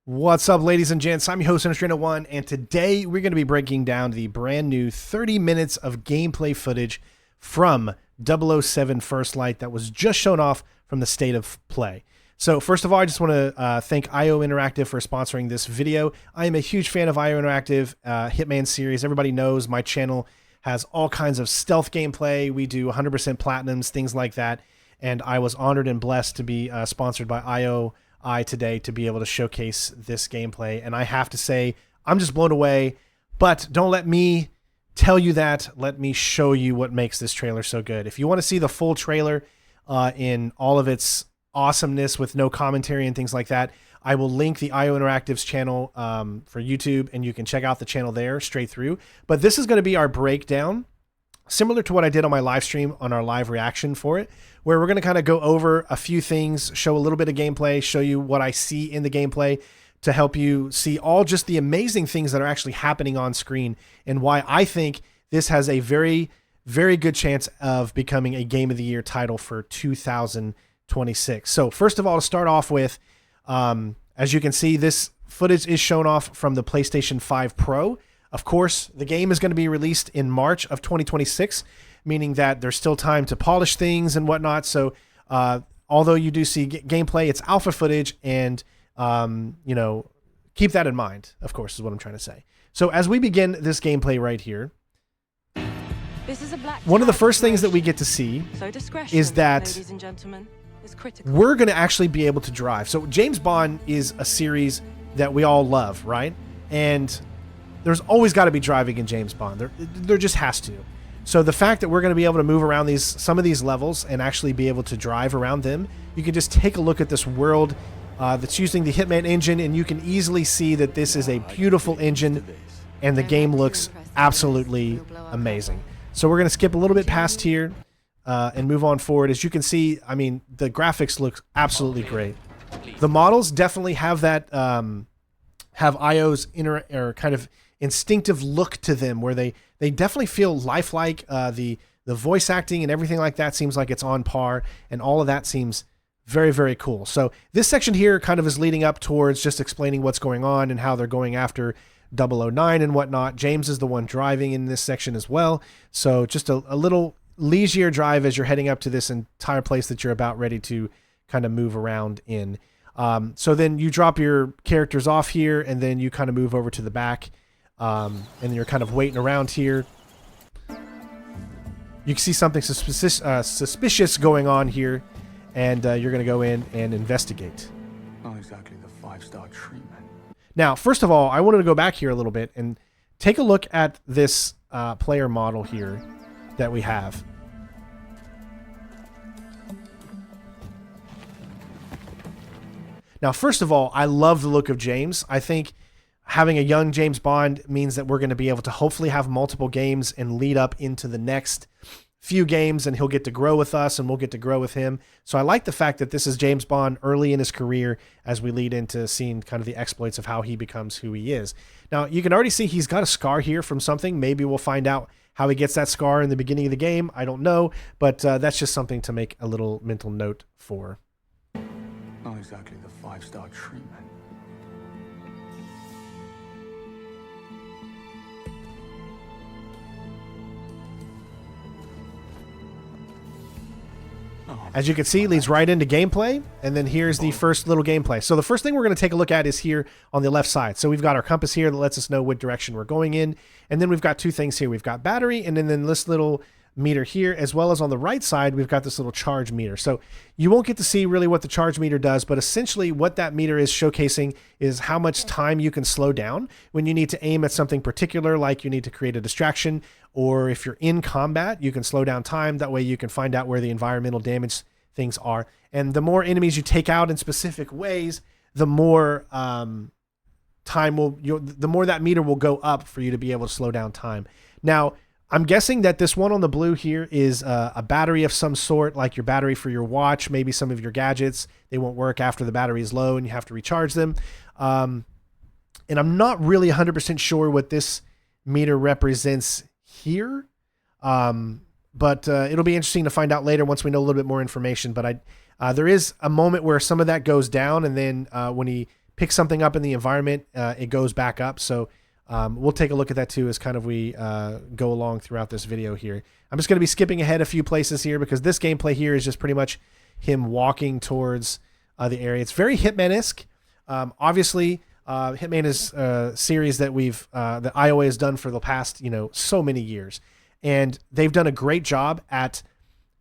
What's up, ladies and gents? I'm your host, One, and today we're going to be breaking down the brand new 30 minutes of gameplay footage from 007 First Light that was just shown off from the State of Play. So first of all, I just want to thank IO Interactive for sponsoring this video. I am a huge fan of IO Interactive Hitman series. Everybody knows my channel has all kinds of stealth gameplay. We do 100% platinums, things like that. And I was honored and blessed to be sponsored by IO today to be able to showcase this gameplay. And I have to say, I'm just blown away. But don't let me tell you that. Let me show you what makes this trailer so good. If you want to see the full trailer in all of its awesomeness with no commentary and things like that, I will link the IO Interactive's channel for YouTube, and you can check out the channel there straight through. But this is going to be our breakdown, similar to what I did on my live stream on our live reaction for it, where we're going to kind of go over a few things, show a little bit of gameplay, show you what I see in the gameplay to help you see all just the amazing things that are actually happening on screen and why I think this has a very, very good chance of becoming a Game of the Year title for 2026. So first of all, to start off with, as you can see, this footage is shown off from the PlayStation 5 Pro. Of course, the game is going to be released in March of 2026, meaning that there's still time to polish things and whatnot. So although you do see gameplay, it's alpha footage, and you know, keep that in mind, of course, is what I'm trying to say. So as we begin this gameplay right here, one of the first things that we get to see is that we're going to actually be able to drive. So James Bond is a series that we all love, right? And there's always got to be driving in James Bond. There just has to. So the fact that we're going to be able to move around some of these levels and actually be able to drive around them, you can just take a look at this world that's using the Hitman engine, and you can easily see that this is a beautiful engine, and the game looks absolutely amazing. So we're going to skip a little bit past here and move on forward. As you can see, I mean, the graphics look absolutely great. The models definitely have that, have IO's or kind of instinctive look to them, where they definitely feel lifelike. The voice acting and everything like that seems like it's on par, and all of that seems very, very cool. So this section here kind of is leading up towards just explaining what's going on and how they're going after 009 and whatnot. James is the one driving in this section as well. So just a little leisure drive as you're heading up to this entire place that you're about ready to kind of move around in. So then you drop your characters off here, and then you kind of move over to the back, and you're kind of waiting around here. You can see something suspicious going on here, and you're going to go in and investigate. Not exactly the 5-star treatment. Now, first of all, I wanted to go back here a little bit and take a look at this player model here that we have. Now, first of all, I love the look of James. I think having a young James Bond means that we're going to be able to hopefully have multiple games and lead up into the next few games, and he'll get to grow with us and we'll get to grow with him. So I like the fact that this is James Bond early in his career as we lead into seeing kind of the exploits of how he becomes who he is. Now, you can already see he's got a scar here from something. Maybe we'll find out how he gets that scar in the beginning of the game. I don't know, but that's just something to make a little mental note for. Not exactly the 5-star treatment. As you can see, it leads right into gameplay, and then here's the first little gameplay. So the first thing we're going to take a look at is here on the left side. So we've got our compass here that lets us know what direction we're going in, and then we've got two things here. We've got battery, and then this little meter here, as well as on the right side, we've got this little charge meter. So you won't get to see really what the charge meter does, but essentially what that meter is showcasing is how much time you can slow down when you need to aim at something particular, like you need to create a distraction, or if you're in combat, you can slow down time. That way you can find out where the environmental damage things are. And the more enemies you take out in specific ways, the more the more that meter will go up for you to be able to slow down time. Now, I'm guessing that this one on the blue here is a battery of some sort, like your battery for your watch, maybe some of your gadgets. They won't work after the battery is low and you have to recharge them. And I'm not really 100% sure what this meter represents here. But it'll be interesting to find out later once we know a little bit more information. But there is a moment where some of that goes down, and then when he pick something up in the environment, it goes back up. So we'll take a look at that too as kind of we go along throughout this video here. I'm just going to be skipping ahead a few places here because this gameplay here is just pretty much him walking towards the area. It's very Hitman-esque. Obviously, Hitman is a series that that IOA has done for the past, so many years. And they've done a great job at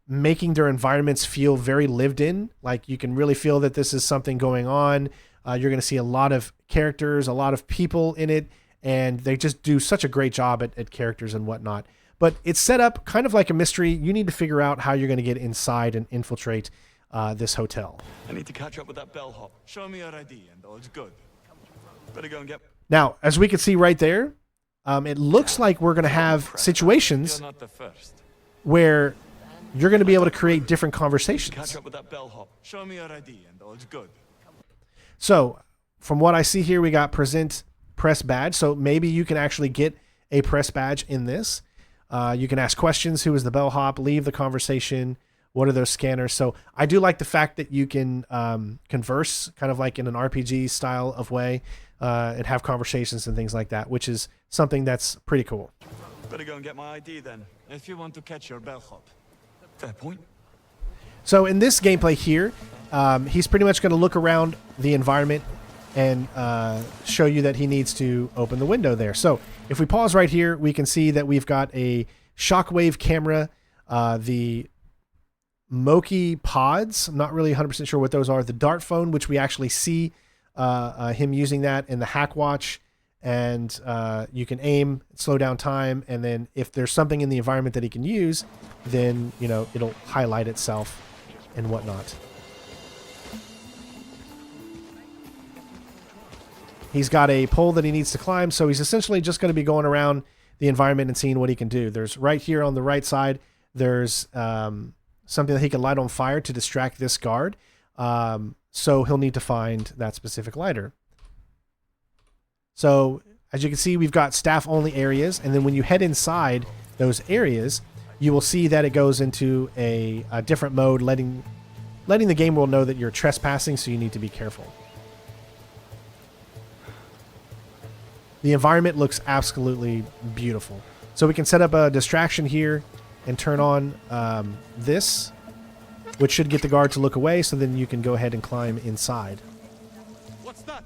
making their environments feel very lived in. Like you can really feel that this is something going on. You're going to see a lot of characters, a lot of people in it, and they just do such a great job at characters and whatnot. But it's set up kind of like a mystery. You need to figure out how you're going to get inside and infiltrate this hotel. I need to catch up with that bellhop. Show me your ID and all is good. Better go and get... Now, as we can see right there, it looks like we're going to have situations You're not the first. where you're going to be able to create different conversations. Catch up with that bellhop. Show me your ID and all is good. So from what I see here, we got present press badge. So maybe you can actually get a press badge in this. You can ask questions. Who is the bellhop? Leave the conversation. What are those scanners? So I do like the fact that you can converse kind of like in an RPG style of way and have conversations and things like that, which is something that's pretty cool. Better go and get my ID then, if you want to catch your bellhop. Fair point. So in this gameplay here, he's pretty much going to look around the environment and show you that he needs to open the window there. So if we pause right here, we can see that we've got a shockwave camera, the Moki pods. I'm not really 100% sure what those are. The dart phone, which we actually see him using that in the hack watch, and you can aim, slow down time, and then if there's something in the environment that he can use, then it'll highlight itself and whatnot. He's got a pole that he needs to climb, so he's essentially just going to be going around the environment and seeing what he can do. There's right here on the right side, there's something that he can light on fire to distract this guard. So he'll need to find that specific lighter. So as you can see, we've got staff only areas. And then when you head inside those areas, you will see that it goes into a different mode, letting the game world know that you're trespassing. So you need to be careful. The environment looks absolutely beautiful. So we can set up a distraction here and turn on this, which should get the guard to look away, so then you can go ahead and climb inside. What's that?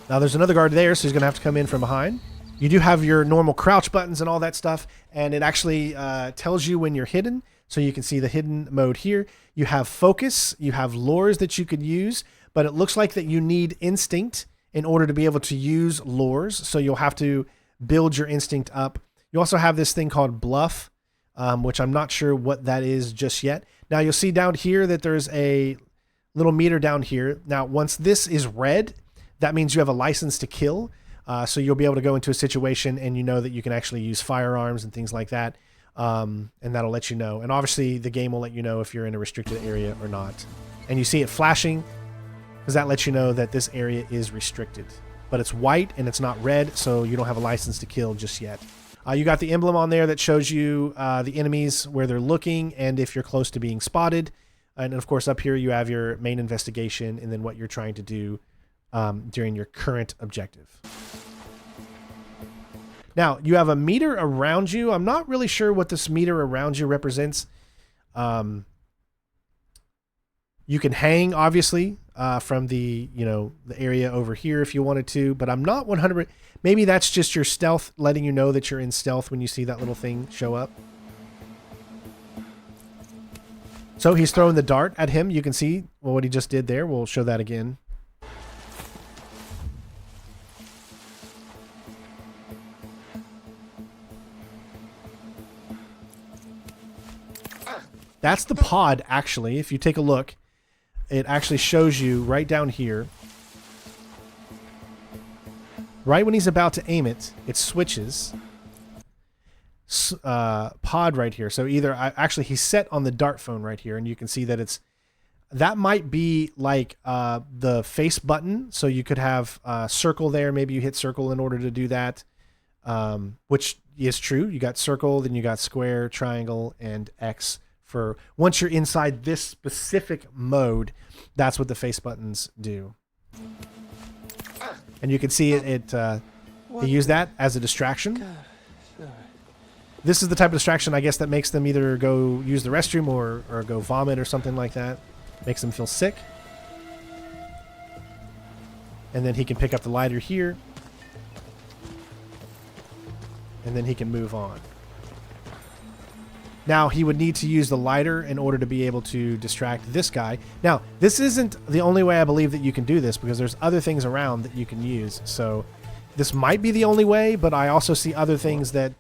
Now there's another guard there, so he's going to have to come in from behind. You do have your normal crouch buttons and all that stuff, and it actually tells you when you're hidden, so you can see the hidden mode here. You have focus, you have lures that you could use, but it looks like that you need instinct in order to be able to use lures, so you'll have to build your instinct up. You also have this thing called bluff, which I'm not sure what that is just yet. Now you'll see down here that there's a little meter down here. Now once this is red, that means you have a license to kill, so you'll be able to go into a situation and you know that you can actually use firearms and things like that, and that'll let you know. And obviously the game will let you know if you're in a restricted area or not. And you see it flashing because that lets you know that this area is restricted. But it's white and it's not red, so you don't have a license to kill just yet. You got the emblem on there that shows you the enemies, where they're looking, and if you're close to being spotted. And of course up here you have your main investigation and then what you're trying to do during your current objective. Now, you have a meter around you. I'm not really sure what this meter around you represents. You can hang, obviously, from the area over here if you wanted to, but I'm not 100%. Maybe that's just your stealth, letting you know that you're in stealth when you see that little thing show up. So he's throwing the dart at him. You can see what he just did there. We'll show that again. That's the pod, actually. If you take a look, it actually shows you right down here. Right when he's about to aim it, it switches. Pod right here. So either, actually, he's set on the dart phone right here, and you can see that that might be like the face button. So you could have circle there. Maybe you hit circle in order to do that. which is true. You got circle, then you got square, triangle, and X for once you're inside this specific mode. That's what the face buttons do. And you can see they use that as a distraction. This is the type of distraction, I guess, that makes them either go use the restroom or go vomit or something like that. Makes them feel sick. And then he can pick up the lighter here. And then he can move on. Now, he would need to use the lighter in order to be able to distract this guy. Now, this isn't the only way I believe that you can do this, because there's other things around that you can use. So this might be the only way, but I also see other things that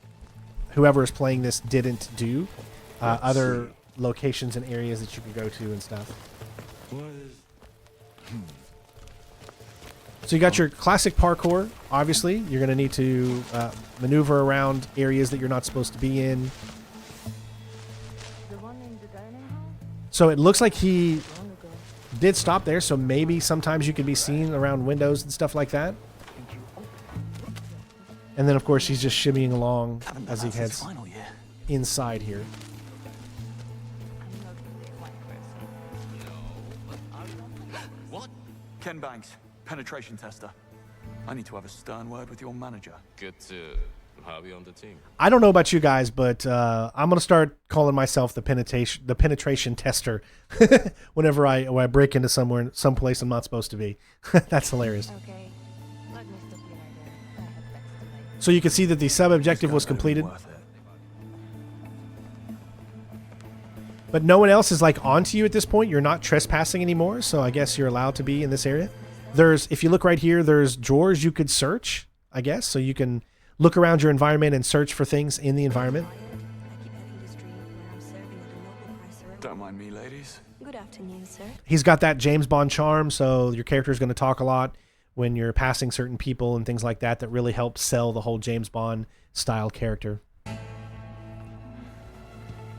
whoever is playing this didn't do. Other locations and areas that you can go to and stuff. So you got your classic parkour. Obviously, you're going to need to maneuver around areas that you're not supposed to be in. So it looks like he did stop there, so maybe sometimes you can be seen around windows and stuff like that. And then, of course, he's just shimmying along as he heads inside here. What? Ken Banks, penetration tester. I need to have a stern word with your manager. Good to have you on the team. I don't know about you guys, but I'm gonna start calling myself the penetration tester whenever I break into someplace I'm not supposed to be. That's hilarious. Okay. Let me stop you right there. I have texts to make. So you can see that the sub objective was completed, but no one else is like onto you at this point. You're not trespassing anymore, so I guess you're allowed to be in this area. If you look right here, there's drawers you could search, I guess, so you can look around your environment and search for things in the environment. Don't mind me, ladies. Good afternoon, sir. He's got that James Bond charm, so your character is going to talk a lot when you're passing certain people and things like that. That really helps sell the whole James Bond style character.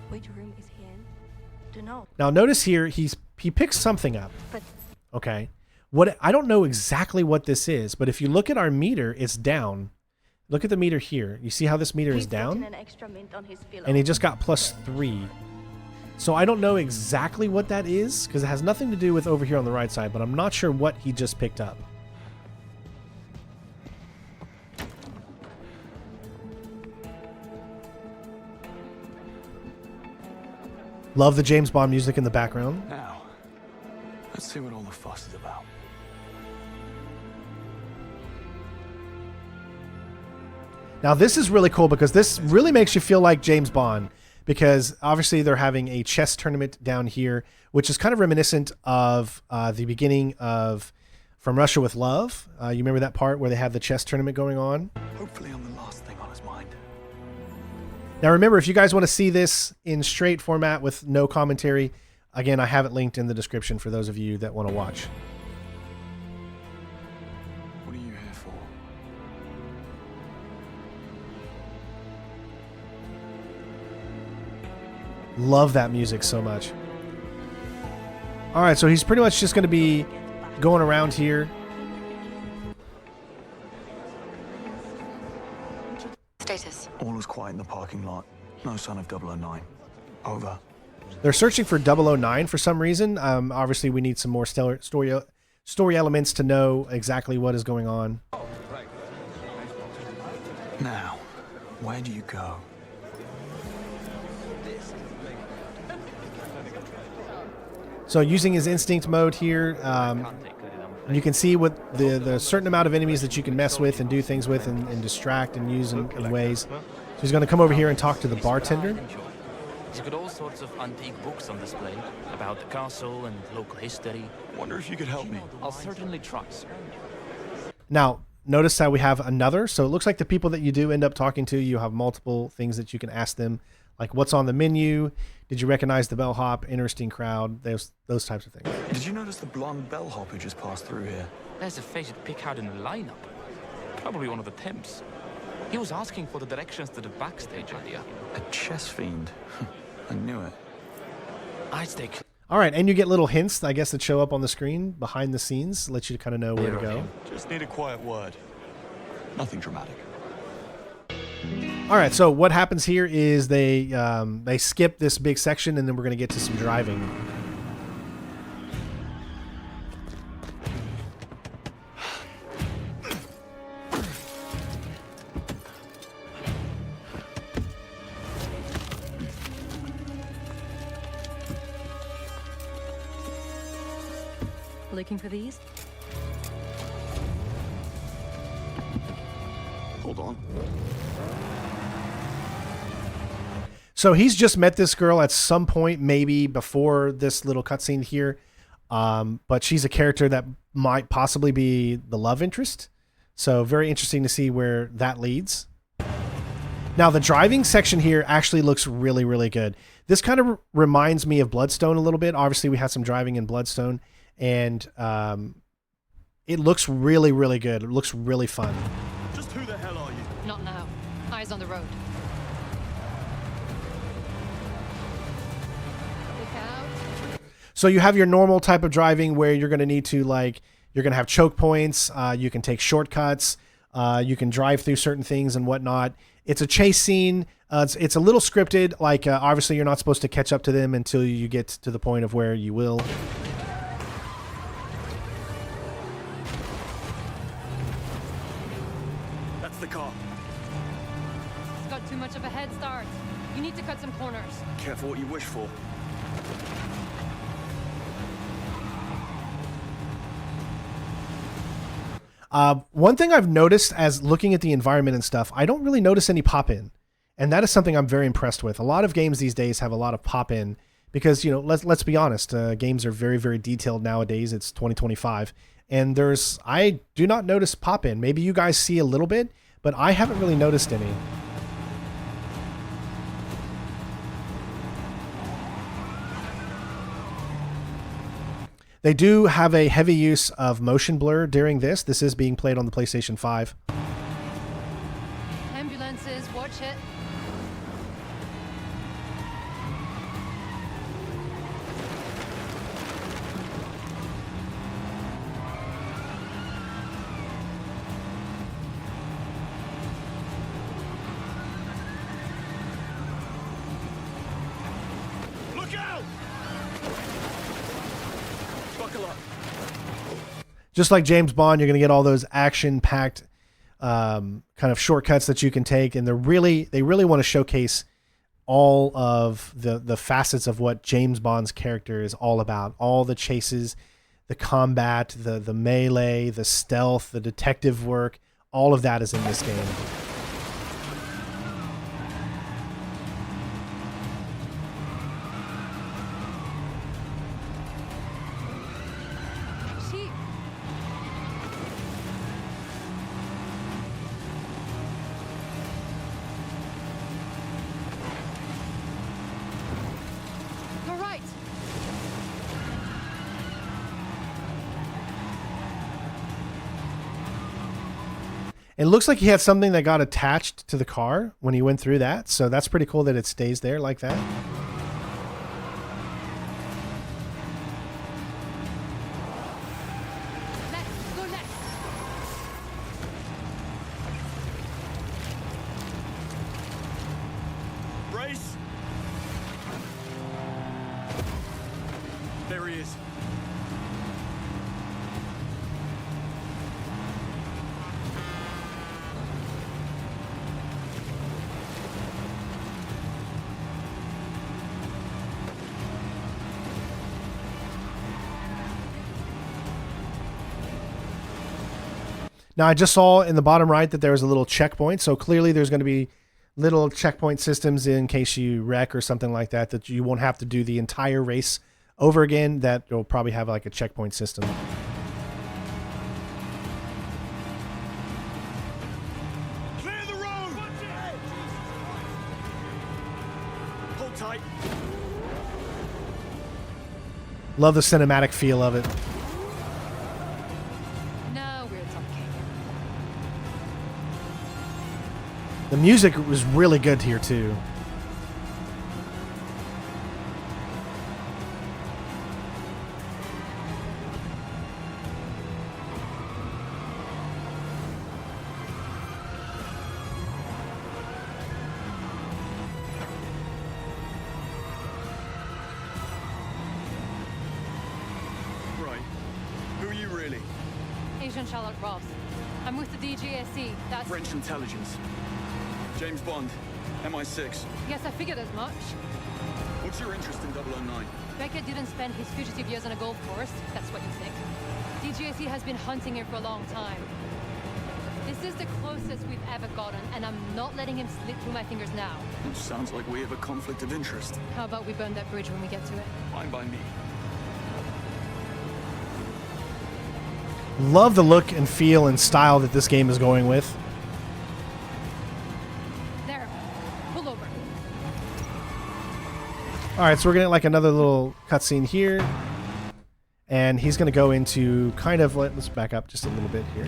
Which room is he in? Don't know. Now notice here, he picks something up. But Okay. I don't know exactly what this is, but if you look at our meter, it's down. Look at the meter here. You see how this meter is he's putting down? an extra mint on his pillow. And he just got +3. So I don't know exactly what that is, because it has nothing to do with over here on the right side, but I'm not sure what he just picked up. Love the James Bond music in the background. Now, let's see what all the fuss is about. Now this is really cool because this really makes you feel like James Bond, because obviously they're having a chess tournament down here, which is kind of reminiscent of the beginning of From Russia with Love. You remember that part where they have the chess tournament going on? Hopefully I'm the last thing on his mind. Now remember, if you guys want to see this in straight format with no commentary, again, I have it linked in the description for those of you that want to watch. What are you here for? Love that music so much. All right, so he's pretty much just going to be going around here. Status. All was quiet in the parking lot. No sign of 009. Over. They're searching for 009 for some reason. Obviously, we need some more story elements to know exactly what is going on. Now, where do you go? So using his instinct mode here, you can see what the certain amount of enemies that you can mess with and do things with and distract and use in ways. So he's going to come over here and talk to the bartender. He's got all sorts of antique books on display about the castle and local history. Wonder if you could help me. I'll certainly try, sir. Now, notice how we have another. So it looks like the people that you do end up talking to, you have multiple things that you can ask them, like what's on the menu, did you recognize the bellhop, interesting crowd, those types of things. Did you notice the blonde bellhop who just passed through here? There's a face to pick out in the lineup. Probably one of the pimps. He was asking for the directions to the backstage area. A chess fiend. I knew it. I'd stay clear. All right, and you get little hints, I guess, that show up on the screen behind the scenes, let you kind of know where to go. Just need a quiet word. Nothing dramatic. All right, so what happens here is they skip this big section, and then we're going to get to some driving. Looking for these? Hold on. So he's just met this girl at some point, maybe before this little cutscene here. But she's a character that might possibly be the love interest. So very interesting to see where that leads. Now the driving section here actually looks really, really good. This kind of reminds me of Bloodstone a little bit. Obviously we had some driving in Bloodstone, and it looks really, really good. It looks really fun. Just who the hell are you? Not now. Eyes on the road. Look out. So you have your normal type of driving where you're going to need to you're going to have choke points. You can take shortcuts. You can drive through certain things and whatnot. It's a chase scene. It's a little scripted. Obviously you're not supposed to catch up to them until you get to the point of where you will. That's the car. It's got too much of a head start. You need to cut some corners. Careful what you wish for. One thing I've noticed as looking at the environment and stuff, I don't really notice any pop-in. And that is something I'm very impressed with. A lot of games these days have a lot of pop-in because, let's be honest, games are very, very detailed nowadays. It's 2025. And I do not notice pop-in. Maybe you guys see a little bit, but I haven't really noticed any. They do have a heavy use of motion blur during this. This is being played on the PlayStation 5. Ambulances, watch it. Look out! Buckle up. Just like James Bond, you're going to get all those action-packed kind of shortcuts that you can take, and they really want to showcase all of the facets of what James Bond's character is all about. All the chases, the combat, the melee, the stealth, the detective work, all of that is in this game. Chief. All right. It looks like he had something that got attached to the car when he went through that. So that's pretty cool that it stays there like that. Next, go next. Brace. There he is. Now, I just saw in the bottom right that there was a little checkpoint. So clearly there's going to be little checkpoint systems in case you wreck or something like that, that you won't have to do the entire race over again. That you'll probably have like a checkpoint system. Clear the road! Hold tight. Love the cinematic feel of it. Now we're talking. The music was really good here too. Charlotte Ross. I'm with the DGSE. That's... French intelligence. James Bond, MI6. Yes, I figured as much. What's your interest in 009? Beckett didn't spend his fugitive years on a golf course. That's what you think. DGSE has been hunting him for a long time. This is the closest we've ever gotten, and I'm not letting him slip through my fingers now. It sounds like we have a conflict of interest. How about we burn that bridge when we get to it? Fine by me. Love the look and feel and style that this game is going with. There. Pull over. All right, so we're getting like another little cutscene here. And he's going to go into kind of, let's back up just a little bit here.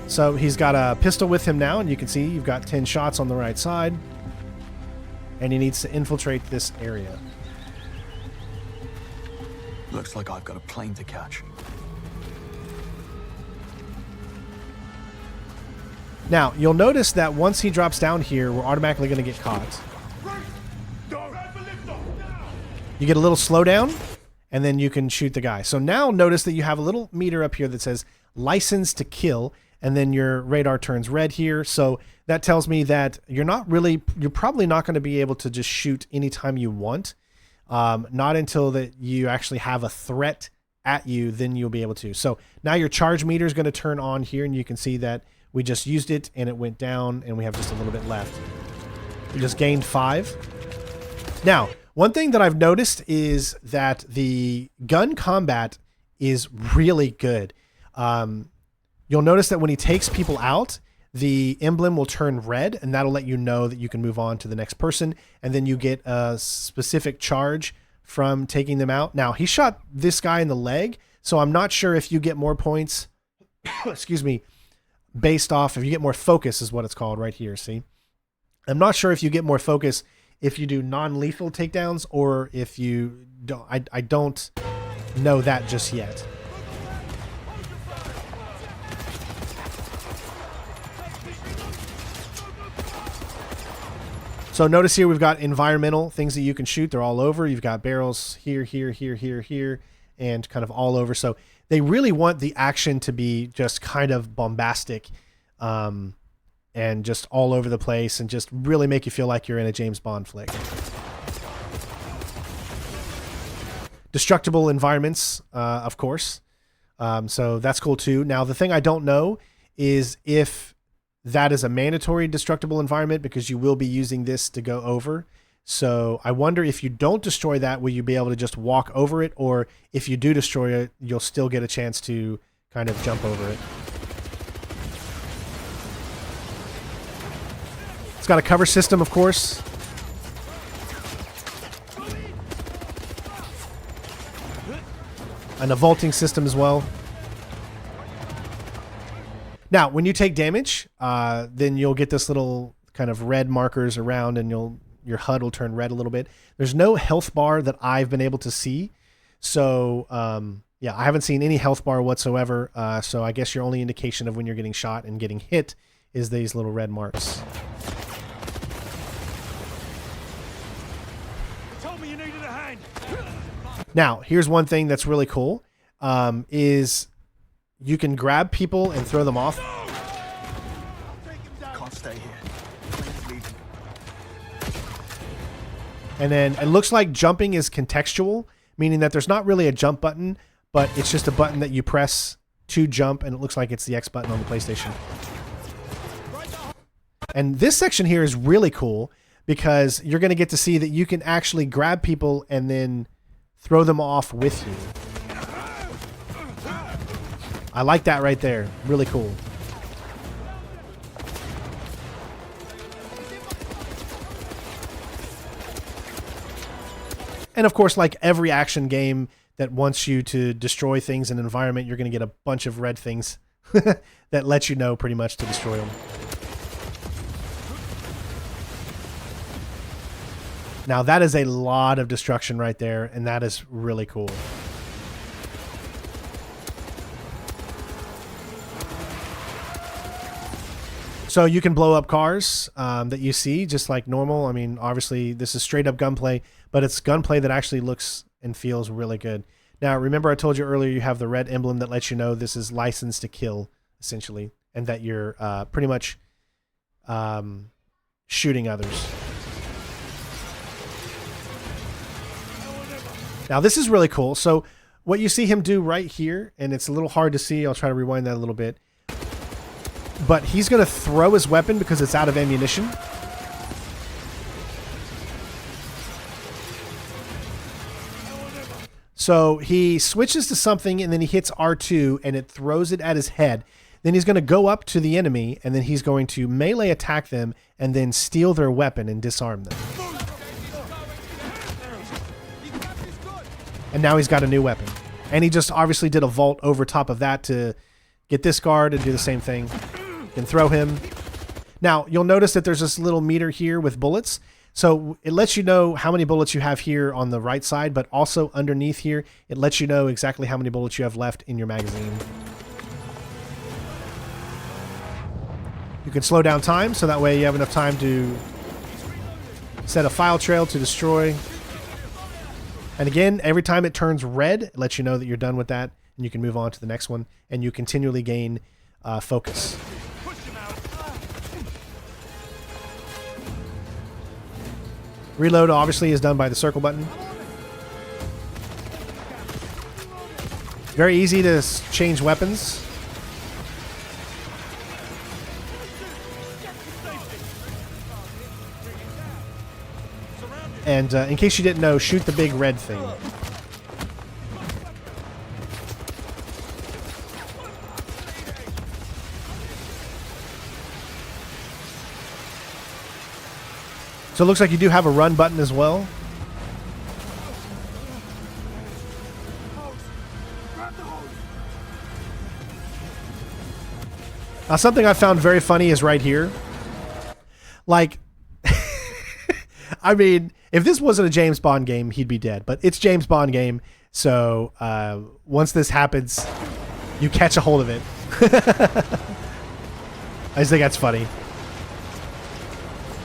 So he's got a pistol with him now, and you can see you've got 10 shots on the right side. And he needs to infiltrate this area. Looks like I've got a plane to catch. Now, you'll notice that once he drops down here, we're automatically going to get caught. You get a little slowdown, and then you can shoot the guy. So now notice that you have a little meter up here that says license to kill, and then your radar turns red here. So that tells me that you're probably not going to be able to just shoot anytime you want. Not until that you actually have a threat at you, then you'll be able to. So now your charge meter is going to turn on here, and you can see that we just used it and it went down, and we have just a little bit left. We just gained 5. Now, one thing that I've noticed is that the gun combat is really good. You'll notice that when he takes people out, the emblem will turn red, and that'll let you know that you can move on to the next person, and then you get a specific charge from taking them out. Now, he shot this guy in the leg, so I'm not sure if you get more points, excuse me, based off, if you get more focus is what it's called right here, see? I'm not sure if you get more focus if you do non-lethal takedowns or if you don't. I don't know that just yet. So notice here we've got environmental things that you can shoot. They're all over. You've got barrels here, here, here, here, here, and kind of all over. So they really want the action to be just kind of bombastic and just all over the place and just really make you feel like you're in a James Bond flick. Destructible environments, of course. So that's cool too. Now, the thing I don't know is if that is a mandatory destructible environment, because you will be using this to go over. So I wonder if you don't destroy that, will you be able to just walk over it? Or if you do destroy it, you'll still get a chance to kind of jump over it. It's got a cover system, of course. And a vaulting system as well. Now, when you take damage, then you'll get this little kind of red markers around, and your HUD will turn red a little bit. There's no health bar that I've been able to see. So, yeah, I haven't seen any health bar whatsoever. So I guess your only indication of when you're getting shot and getting hit is these little red marks. Told me you needed a hand. Now, here's one thing that's really cool, is you can grab people and throw them off. Can't stay here. And then it looks like jumping is contextual, meaning that there's not really a jump button, but it's just a button that you press to jump, and it looks like it's the X button on the PlayStation. And this section here is really cool because you're going to get to see that you can actually grab people and then throw them off with you. I like that right there. Really cool. And of course, like every action game that wants you to destroy things in an environment, you're going to get a bunch of red things that let you know pretty much to destroy them. Now that is a lot of destruction right there, and that is really cool. So you can blow up cars that you see just like normal. I mean, obviously this is straight up gunplay, but it's gunplay that actually looks and feels really good. Now, remember I told you earlier you have the red emblem that lets you know this is license to kill, essentially, and that you're pretty much shooting others. Now, this is really cool. So what you see him do right here, and it's a little hard to see. I'll try to rewind that a little bit. But he's going to throw his weapon because it's out of ammunition. So he switches to something, and then he hits R2, and it throws it at his head. Then he's going to go up to the enemy, and then he's going to melee attack them, and then steal their weapon and disarm them. And now he's got a new weapon. And he just obviously did a vault over top of that to get this guard and do the same thing. You can throw him. Now, you'll notice that there's this little meter here with bullets. So it lets you know how many bullets you have here on the right side, but also underneath here, it lets you know exactly how many bullets you have left in your magazine. You can slow down time, so that way you have enough time to set a file trail to destroy. And again, every time it turns red, it lets you know that you're done with that, and you can move on to the next one, and you continually gain focus. Reload obviously is done by the circle button. Very easy to change weapons. And in case you didn't know, shoot the big red thing. So it looks like you do have a run button as well. Now, something I found very funny is right here. Like, I mean, if this wasn't a James Bond game, he'd be dead. But it's James Bond game, so once this happens, you catch a hold of it. I just think that's funny.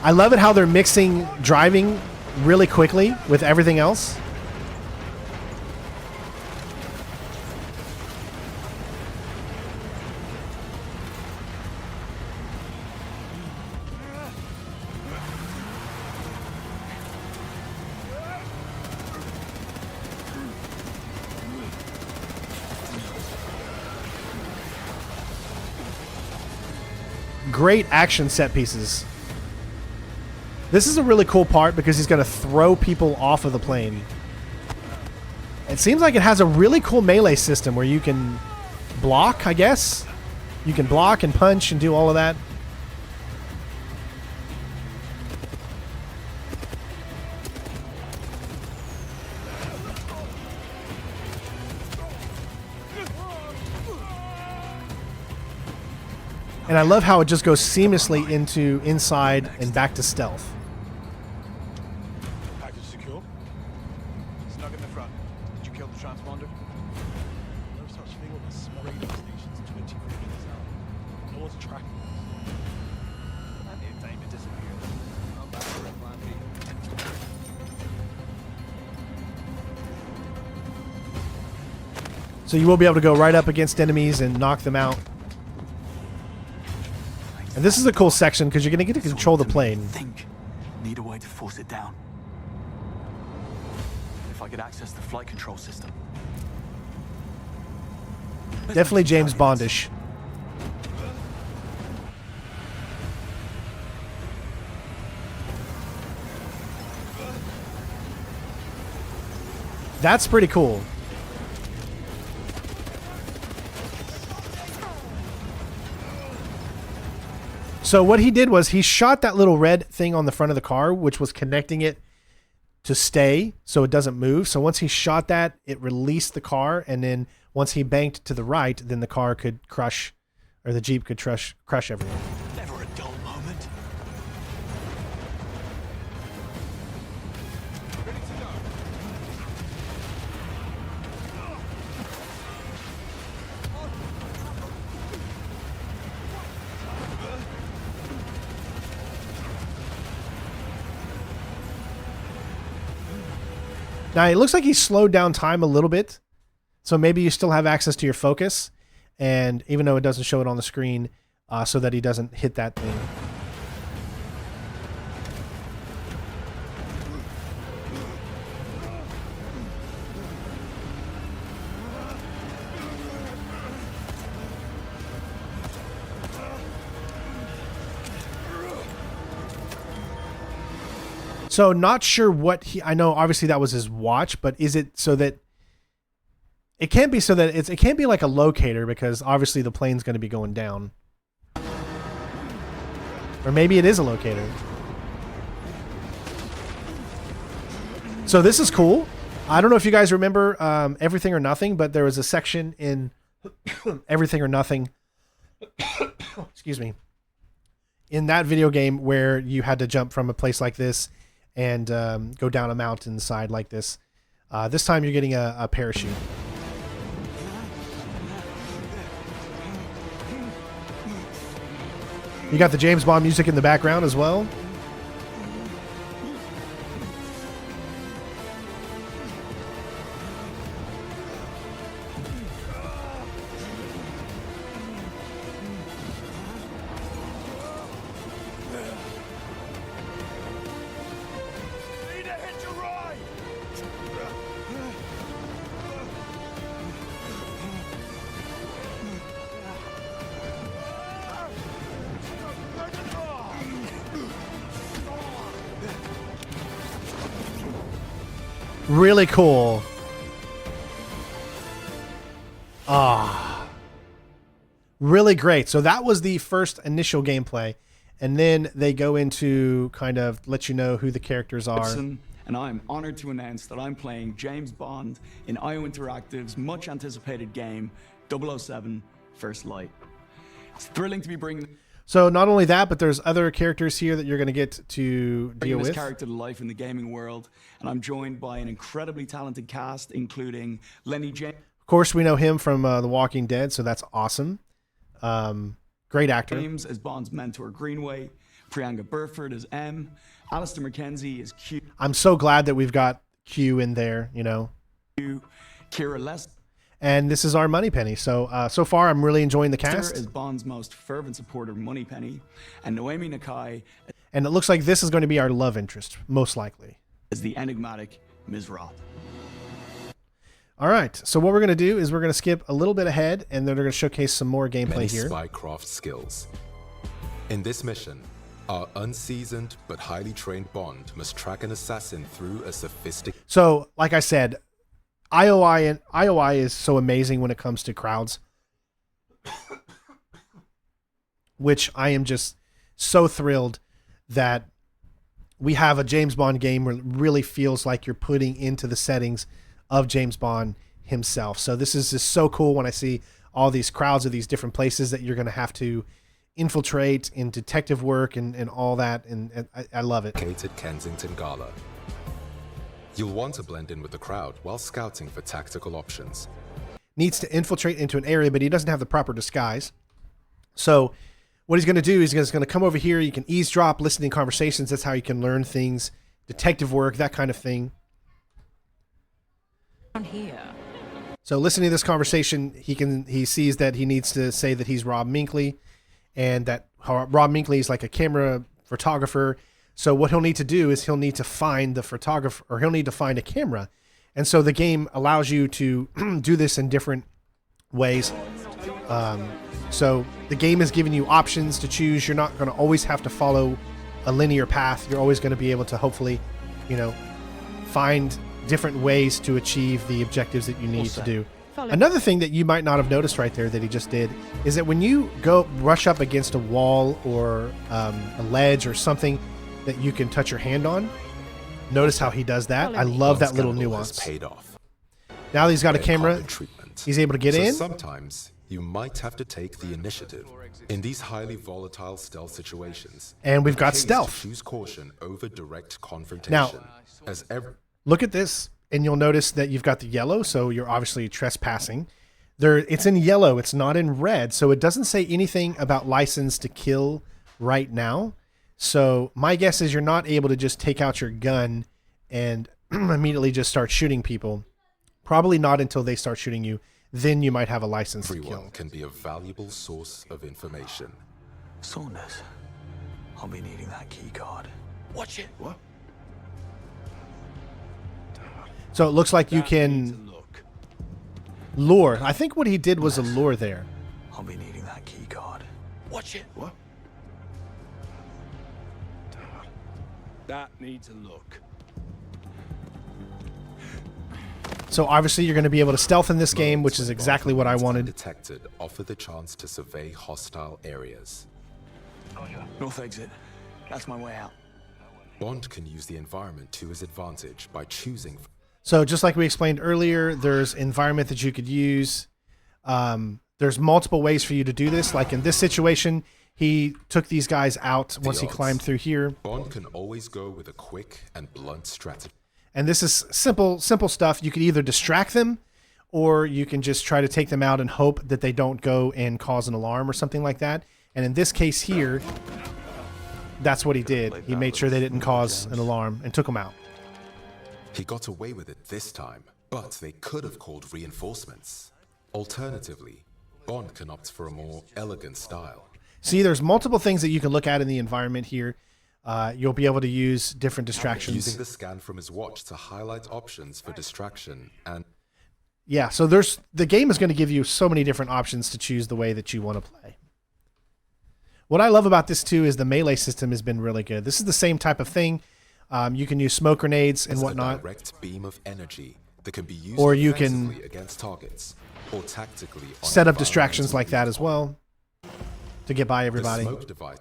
I love it how they're mixing driving really quickly with everything else. Great action set pieces. This is a really cool part because he's going to throw people off of the plane. It seems like it has a really cool melee system where you can block, I guess. You can block and punch and do all of that. And I love how it just goes seamlessly into inside and back to stealth. Package secure. Snug in the front. Did you kill the transponder? No such thing on the small radio stations 23 meters out. No one's tracking us. Plenty of time to disappear. I'm back for a plan B. So you will be able to go right up against enemies and knock them out. And this is a cool section because you're going to get to control the plane. Think. Need a way to force it down. If I could access the flight control system. Definitely James Bondish. That's pretty cool. So what he did was he shot that little red thing on the front of the car, which was connecting it to stay so it doesn't move. So once he shot that, it released the car. And then once he banked to the right, then the car could crush, or the Jeep could crush everyone. Never a dull moment. Ready to go. Now, it looks like he slowed down time a little bit So maybe you still have access to your focus, and even though it doesn't show it on the screen, so that he doesn't hit that thing. So not sure what I know obviously that was his watch, but is it so that it can't be so that it can't be like a locator, because obviously the plane's going to be going down. Or maybe it is a locator. So this is cool. I don't know if you guys remember Everything or Nothing, but there was a section in Everything or Nothing, excuse me, in that video game where you had to jump from a place like this and go down a mountainside like this. This time you're getting a parachute. You got the James Bond music in the background as well. Really cool. Really great. So that was the first initial gameplay, and then they go into kind of let you know who the characters are. And I'm honored to announce that I'm playing James Bond in IO Interactive's much anticipated game 007 First Light. It's thrilling to be bringing So not only that, but there's other characters here that you're going to get to deal this with. character to life in the gaming world, and I'm joined by an incredibly talented cast, including Lenny James. Of course, we know him from The Walking Dead, so that's awesome. Great actor. James as Bond's mentor Greenway, Priyanka Burford as M, Alistair McKenzie as Q. I'm so glad that we've got Q in there, you know. Kira Lester And this is our Moneypenny. So so far, I'm really enjoying the cast. as Bond's most fervent supporter Moneypenny, and Noemi Nakai And it looks like this is going to be our love interest, most likely. as the enigmatic Ms. Roth. All right. So what we're going to do is we're going to skip a little bit ahead, and then we're going to showcase some more gameplay Many here. spycraft skills. In this mission, our unseasoned but highly trained Bond must track an assassin through a sophisticated... So, like I said, IOI is so amazing when it comes to crowds, which I am just so thrilled that we have a James Bond game where it really feels like you're putting into the settings of James Bond himself. So this is just so cool when I see all these crowds of these different places that you're going to have to infiltrate in detective work and all that. And I love it. Kensington Gala. You'll want to blend in with the crowd while scouting for tactical options. Needs to infiltrate into an area, but he doesn't have the proper disguise. So what he's going to do is he's going to come over here. You can eavesdrop, listening conversations. That's how you can learn things, detective work, that kind of thing. Here. So listening to this conversation, he sees that he needs to say that he's Rob Minkley, and that Rob Minkley is like a camera photographer. So what he'll need to do is he'll need to find the photographer, or he'll need to find a camera. And so the game allows you to do this in different ways. So the game is giving you options to choose. You're not going to always have to follow a linear path. You're always going to be able to hopefully, find different ways to achieve the objectives that you need to do. Another thing that you might not have noticed right there that he just did is that when you go rush up against a wall or a ledge or something that you can touch your hand on, notice how he does that. I love that little nuance. Paid off. Now that he's got a camera, he's able to get in. Sometimes you might have to take the initiative in these highly volatile stealth situations. And we've got stealth. Choose caution over direct confrontation. Now, look at this, and you'll notice that you've got the yellow, so you're obviously trespassing. It's in yellow, it's not in red, so it doesn't say anything about license to kill right now. So my guess is you're not able to just take out your gun and immediately just start shooting people. Probably not until they start shooting you. Then you might have a license to kill. Everyone can be a valuable source of information. Saunders. I'll be needing that key card. Watch it. What? So it looks like you That needs can a look. lure. I think what he did was a lure there. I'll be needing that key card. Watch it. What? That needs a look. So obviously you're going to be able to stealth in this game, which is Moments when exactly Bond what I remains wanted. undetected offer the chance to survey hostile areas. North exit. That's my way out. Bond can use the environment to his advantage by choosing. So just like we explained earlier, there's environment that you could use. There's multiple ways for you to do this. Like in this situation, he took these guys out once he odds. climbed through here. Bond can always go with a quick and blunt strategy. And this is simple stuff. You could either distract them or you can just try to take them out and hope that they don't go and cause an alarm or something like that. And in this case here, that's what he did. He made sure they didn't cause an alarm and took them out. He got away with it this time, but they could have called reinforcements. Alternatively, Bond can opt for a more elegant style. See, there's multiple things that you can look at in the environment here. You'll be able to use different distractions. Using the scan from his watch to highlight options for distraction and Yeah, so the game is going to give you so many different options to choose the way that you want to play. What I love about this too is the melee system has been really good. This is the same type of thing. You can use smoke grenades and is a whatnot, direct beam of energy that can be used Or you can offensively against targets or tactically on set up distractions like that as environmental well to get by The everybody. smoke device.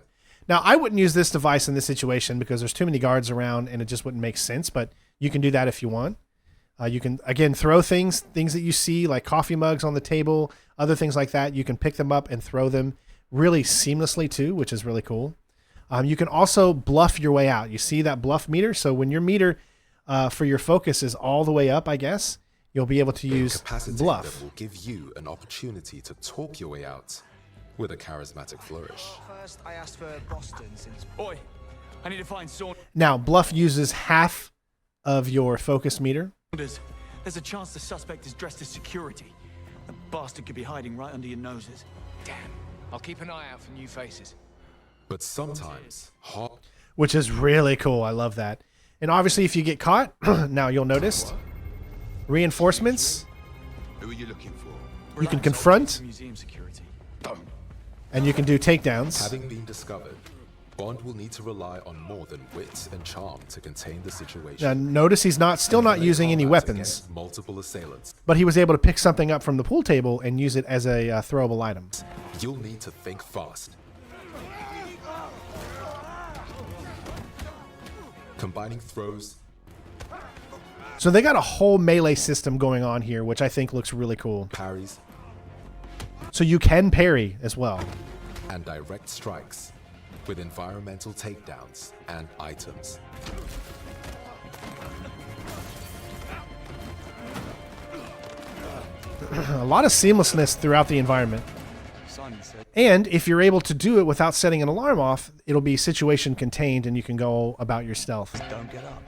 Now, I wouldn't use this device in this situation because there's too many guards around and it just wouldn't make sense, but you can do that if you want. You can, again, throw things that you see like coffee mugs on the table, other things like that. You can pick them up and throw them really seamlessly too, which is really cool. You can also bluff your way out. You see that bluff meter? So when your meter for your focus is all the way up, I guess, you'll be able to use Capacity bluff. that will give you an opportunity to talk your way out with a charismatic flourish. First, I asked for Boston since. Oi, I need to find Saunders. Now, bluff uses half of your focus meter. There's a chance the suspect is dressed as security. The bastard could be hiding right under your noses. Damn. I'll keep an eye out for new faces. But sometimes, hot Which is really cool. I love that. And obviously, if you get caught, now you'll notice reinforcements. Who are you looking for? You can confront, Museum security. and you can do takedowns. having been discovered, Bond will need to rely on more than wit and charm to contain the situation. Now, notice he's still not Melee using any combat weapons, against multiple assailants. but he was able to pick something up from the pool table and use it as a throwable item. You'll need to think fast. Combining throws, So they got a whole melee system going on here, which I think looks really cool. parries, So you can parry as well. and direct strikes with environmental takedowns and items. A lot of seamlessness throughout the environment. Simon said. And if you're able to do it without setting an alarm off, it'll be situation contained and you can go about your stealth. Don't get up.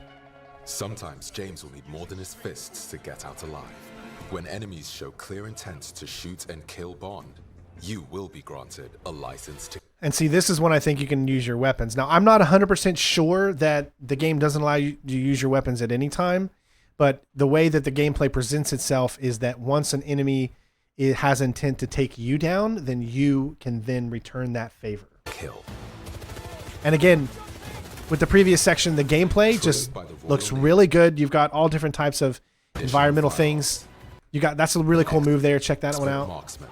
Sometimes James will need more than his fists to get out alive. When enemies show clear intent to shoot and kill Bond, you will be granted a license to. And see, this is when I think you can use your weapons. Now, I'm not 100% sure that the game doesn't allow you to use your weapons at any time, but the way that the gameplay presents itself is that once an enemy has intent to take you down, then you can then return that favor. Kill. And again, with the previous section, the gameplay just looks really good. You've got all different types of environmental things. That's a really cool move there. Check that one out. Marksman.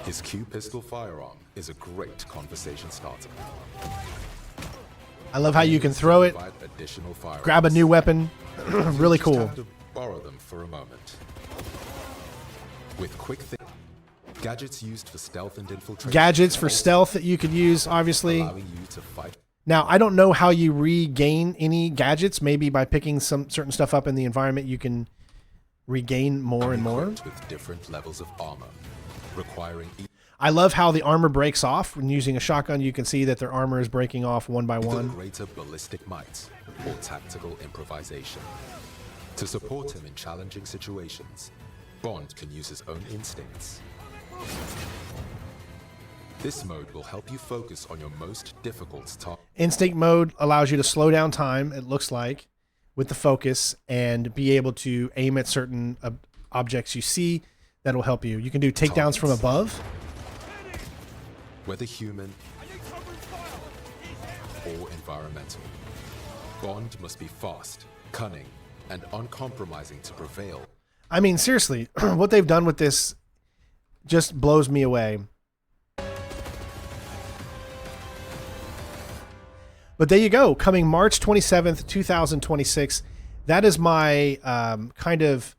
His Q pistol firearm is a great conversation starter. I love how you can throw it, Provide additional firearms. grab a new weapon. Really Just cool. have to borrow them for a moment. With quick gadgets used for stealth and infiltration. Gadgets for stealth that you could use, obviously. Allowing you to fight. Now, I don't know how you regain any gadgets. Maybe by picking some certain stuff up in the environment, you can regain more and more. Equipped with different levels of armor, requiring I love how the armor breaks off. When using a shotgun, you can see that their armor is breaking off one by either one. greater ballistic might or tactical improvisation. To support him in challenging situations, Bond can use his own instincts. This mode will help you focus on your most difficult task. Instinct mode allows you to slow down time, it looks like, with the focus and be able to aim at certain objects you see. That'll help you. You can do takedowns from above. Whether human or environmental, Bond must be fast, cunning, and uncompromising to prevail. I mean, seriously, what they've done with this just blows me away. But there you go. Coming March 27th, 2026. That is my kind of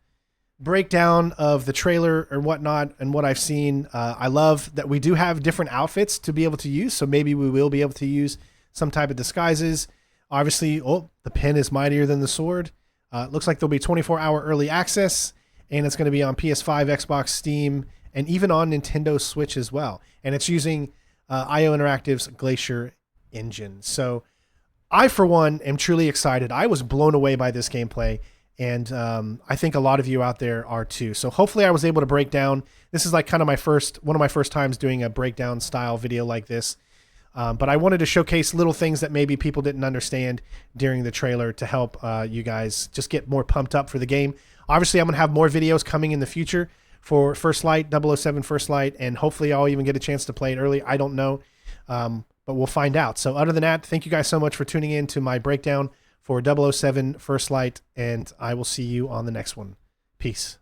breakdown of the trailer or whatnot and what I've seen. I love that we do have different outfits to be able to use. So maybe we will be able to use some type of disguises. Obviously, the pen is mightier than the sword. It looks like there'll be 24-hour early access, and it's going to be on PS5, Xbox, Steam, and even on Nintendo Switch as well. And it's using IO Interactive's Glacier engine. So I, for one, am truly excited. I was blown away by this gameplay, and I think a lot of you out there are too. So hopefully I was able to break down. This is like kind of one of my first times doing a breakdown style video like this. But I wanted to showcase little things that maybe people didn't understand during the trailer to help you guys just get more pumped up for the game. Obviously, I'm going to have more videos coming in the future for First Light, 007 First Light, and hopefully I'll even get a chance to play it early. I don't know, but we'll find out. So other than that, thank you guys so much for tuning in to my breakdown for 007 First Light, and I will see you on the next one. Peace.